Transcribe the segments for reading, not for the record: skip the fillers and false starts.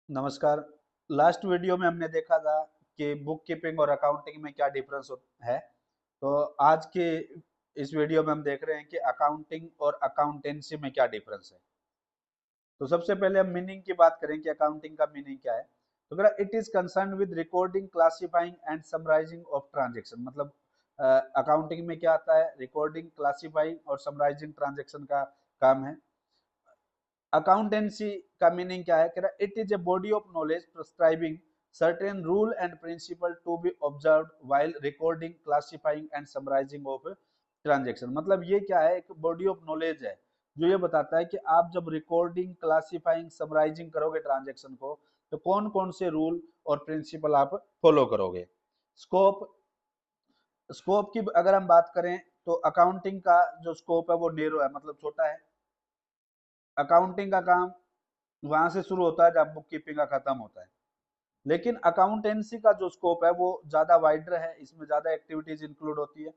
नमस्कार। Last video में हमने देखा था कि बुक कीपिंग और अकाउंटिंग में क्या डिफरेंस है। तो आज के इस वीडियो में हम देख रहे हैं कि अकाउंटिंग और अकाउंटेंसी में क्या डिफरेंस है। तो सबसे पहले हम मीनिंग की बात करें कि अकाउंटिंग का मीनिंग क्या है। तो अगर it is concern with recording, classifying and summarising of transaction, मतलब अकाउंटिंग में क्या आता है, रिकॉर्डिंग, क्लासिफाइंग और समराइजिंग ट्रांजेक्शन का काम है। अकाउंटेंसी का मीनिंग क्या है, it is a body of knowledge prescribing certain rule and principle to be observed while recording, classifying and summarizing of transaction। मतलब ये क्या है, एक बॉडी ऑफ नॉलेज है जो ये बताता है कि आप जब रिकॉर्डिंग, क्लासिफाइंग, समराइजिंग करोगे ट्रांजेक्शन को, तो कौन कौन से रूल और प्रिंसिपल आप फॉलो करोगे। स्कोप, स्कोप की अगर हम बात करें तो अकाउंटिंग का जो स्कोप है वो नेरो है, मतलब छोटा है। अकाउंटिंग का काम वहां से शुरू होता है जब बुक कीपिंग का खत्म होता है। लेकिन अकाउंटेंसी का जो स्कोप है वो ज्यादा वाइडर है, इसमें ज्यादा एक्टिविटीज इंक्लूड होती है।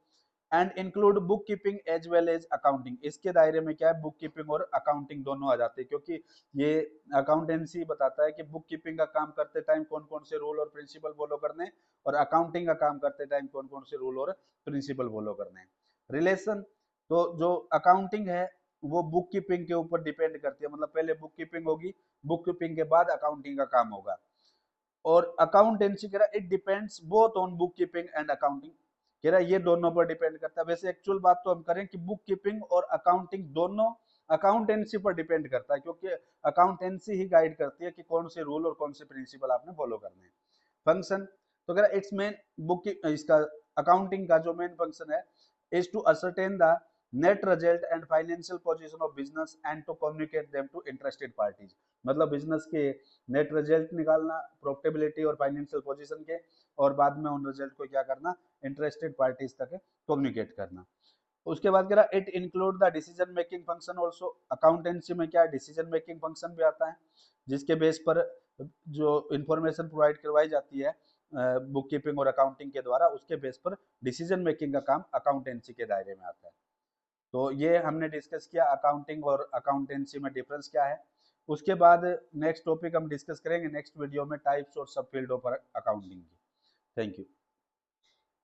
And include book keeping as well as accounting. इसके दायरे में क्या है, बुक कीपिंग और अकाउंटिंग दोनों आ जाते हैं, क्योंकि ये अकाउंटेंसी बताता है कि बुक कीपिंग का काम करते टाइम कौन कौन से रूल और प्रिंसिपल फॉलो करने हैं, और अकाउंटिंग का काम करते टाइम कौन कौन से रूल और प्रिंसिपल फॉलो करने हैं। रिलेशन, तो जो अकाउंटिंग है वो बुक कीपिंग के ऊपर डिपेंड करती है, मतलब पहले बुक कीपिंग होगी, बुक कीपिंग के बाद अकाउंटिंग का काम होगा। और अकाउंटेंसी कह रहा it depends both on book keeping and accounting, कह रहा ये दोनों पर डिपेंड करता है। वैसे एक्चुअल बात तो हम करें कि बुक कीपिंग और अकाउंटिंग दोनों अकाउंटेंसी पर डिपेंड करता है, क्योंकि अकाउंटेंसी ही गाइड करती है कि कौन से रूल और कौन से प्रिंसिपल आपने फॉलो करने हैं। फंक्शन, तो कह रहा इट्स मेन बुक इसका अकाउंटिंग का जो मेन फंक्शन है is to ascertain the net result and financial position of business and to communicate them to interested parties. मतलब बिजनेस के नेट रिजल्ट निकालना, प्रॉफिटेबिलिटी और फाइनेंशियल पोजीशन के, और बाद में उन रिजल्ट को क्या करना, इंटरेस्टेड पार्टीज तक कम्युनिकेट करना। उसके बाद कह रहा it include the decision making function also. Accountancy में क्या है, डिसीजन मेकिंग फंक्शन भी आता है, जिसके बेस पर जो इंफॉर्मेशन प्रोवाइड करवाई जाती है बुक कीपिंग और अकाउंटिंग के द्वारा, उसके बेस पर डिसीजन मेकिंग का काम अकाउंटेंसी के दायरे में आता है। तो ये हमने डिस्कस किया अकाउंटिंग और अकाउंटेंसी में डिफरेंस क्या है। उसके बाद नेक्स्ट टॉपिक हम डिस्कस करेंगे नेक्स्ट वीडियो में, टाइप्स और सब फील्ड ऑफ अकाउंटिंग की। Thank you.